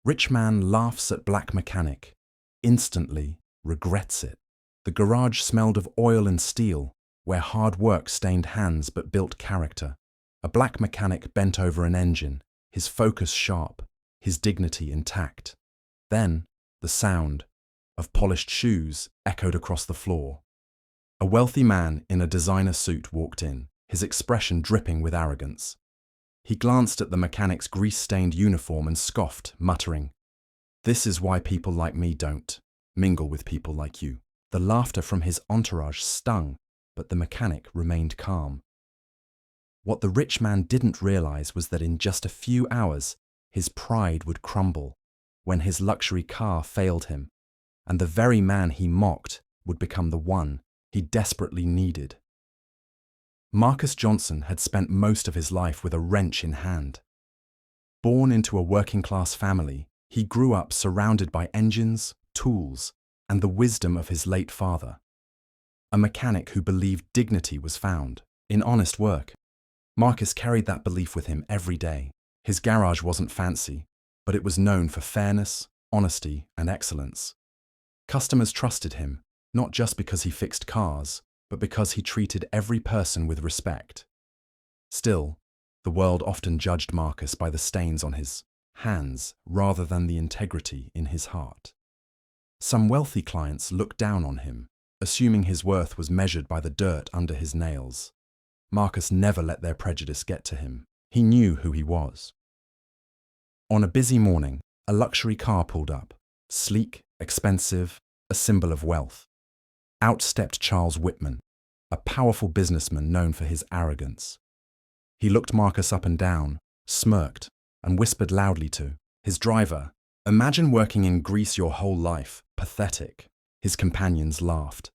Rich man laughs at black mechanic. Instantly regrets it. The garage smelled of oil and steel, where hard work stained hands but built character. A black mechanic bent over an engine, his focus sharp, his dignity intact. Then, the sound of polished shoes echoed across the floor. A wealthy man in a designer suit walked in, his expression dripping with arrogance. He glanced at the mechanic's grease-stained uniform and scoffed, muttering, "This is why people like me don't mingle with people like you." The laughter from his entourage stung, but the mechanic remained calm. What the rich man didn't realize was that in just a few hours, his pride would crumble when his luxury car failed him, and the very man he mocked would become the one he desperately needed. Marcus Johnson had spent most of his life with a wrench in hand. Born into a working-class family, he grew up surrounded by engines, tools, and the wisdom of his late father. A mechanic who believed dignity was found in honest work. Marcus carried that belief with him every day. His garage wasn't fancy, but it was known for fairness, honesty, and excellence. Customers trusted him, not just because he fixed cars, but because he treated every person with respect. Still, the world often judged Marcus by the stains on his hands rather than the integrity in his heart. Some wealthy clients looked down on him, assuming his worth was measured by the dirt under his nails. Marcus never let their prejudice get to him. He knew who he was. On a busy morning, a luxury car pulled up, sleek, expensive, a symbol of wealth. Out stepped Charles Whitman, a powerful businessman known for his arrogance. He looked Marcus up and down, smirked, and whispered loudly to his driver, "Imagine working in Greece your whole life. Pathetic." His companions laughed.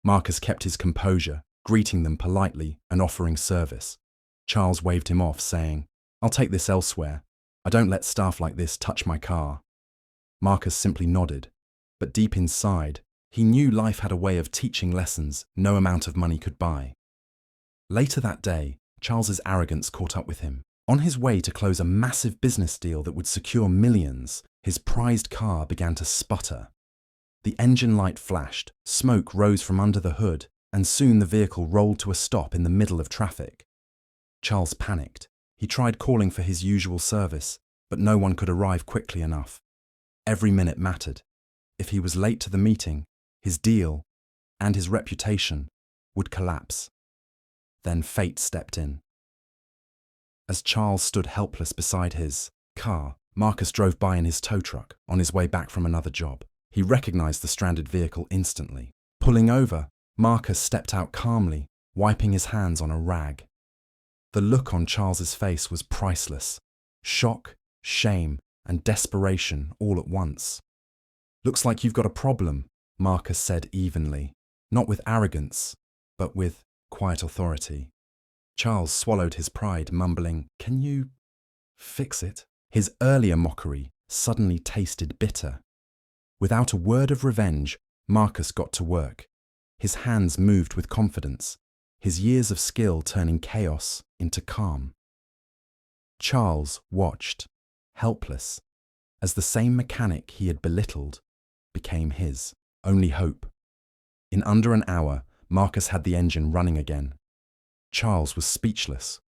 Marcus kept his composure, greeting them politely and offering service. Charles waved him off, saying, "I'll take this elsewhere. I don't let staff like this touch my car." Marcus simply nodded, but deep inside, he knew life had a way of teaching lessons no amount of money could buy. Later that day, Charles's arrogance caught up with him. On his way to close a massive business deal that would secure millions, his prized car began to sputter. The engine light flashed, smoke rose from under the hood, and soon the vehicle rolled to a stop in the middle of traffic. Charles panicked. He tried calling for his usual service, but no one could arrive quickly enough. Every minute mattered. If he was late to the meeting, his deal, and his reputation would collapse. Then fate stepped in. As Charles stood helpless beside his car, Marcus drove by in his tow truck on his way back from another job. He recognized the stranded vehicle instantly. Pulling over, Marcus stepped out calmly, wiping his hands on a rag. The look on Charles's face was priceless. Shock, shame, and desperation all at once. "Looks like you've got a problem," Marcus said evenly, not with arrogance, but with quiet authority. Charles swallowed his pride, mumbling, "Can you fix it?" His earlier mockery suddenly tasted bitter. Without a word of revenge, Marcus got to work. His hands moved with confidence, his years of skill turning chaos into calm. Charles watched, helpless, as the same mechanic he had belittled became his only hope. In under an hour, Marcus had the engine running again. Charles was speechless.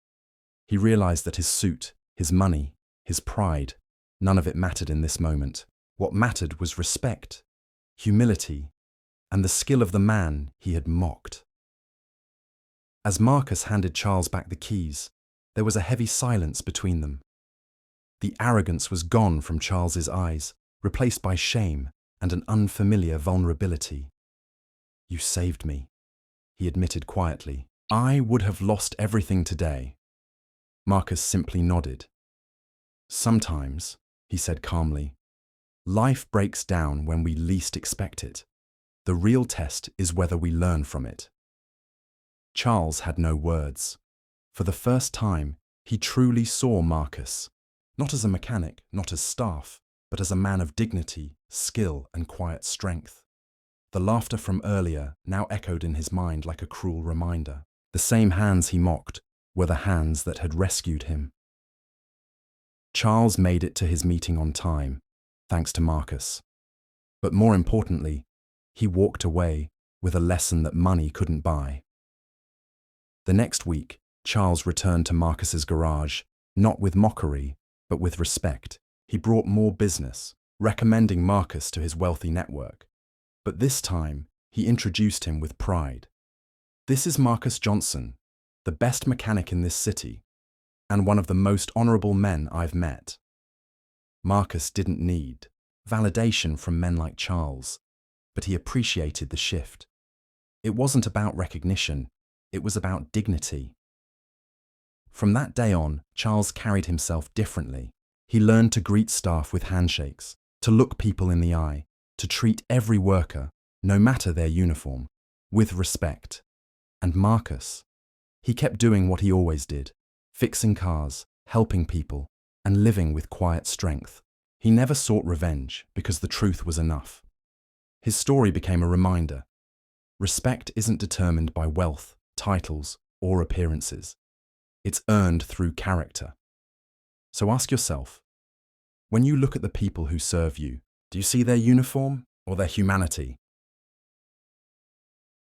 He realized that his suit, his money, his pride, none of it mattered in this moment. What mattered was respect, humility, and the skill of the man he had mocked. As Marcus handed Charles back the keys, there was a heavy silence between them. The arrogance was gone from Charles's eyes, replaced by shame and an unfamiliar vulnerability. "You saved me," he admitted quietly. "I would have lost everything today." Marcus simply nodded. "Sometimes," he said calmly, "life breaks down when we least expect it. The real test is whether we learn from it." Charles had no words. For the first time, he truly saw Marcus, not as a mechanic, not as staff, but as a man of dignity, skill, and quiet strength. The laughter from earlier now echoed in his mind like a cruel reminder. The same hands he mocked were the hands that had rescued him. Charles made it to his meeting on time. thanks to Marcus. But more importantly, he walked away with a lesson that money couldn't buy. The next week, Charles returned to Marcus's garage, not with mockery, but with respect. He brought more business, recommending Marcus to his wealthy network. But this time, he introduced him with pride. "This is Marcus Johnson, the best mechanic in this city, and one of the most honorable men I've met." Marcus didn't need validation from men like Charles, but he appreciated the shift. It wasn't about recognition, it was about dignity. From that day on, Charles carried himself differently. He learned to greet staff with handshakes, to look people in the eye, to treat every worker, no matter their uniform, with respect. And Marcus, he kept doing what he always did, fixing cars, helping people, and living with quiet strength. He never sought revenge because the truth was enough. His story became a reminder. Respect isn't determined by wealth, titles, or appearances. It's earned through character. So ask yourself, when you look at the people who serve you, do you see their uniform or their humanity?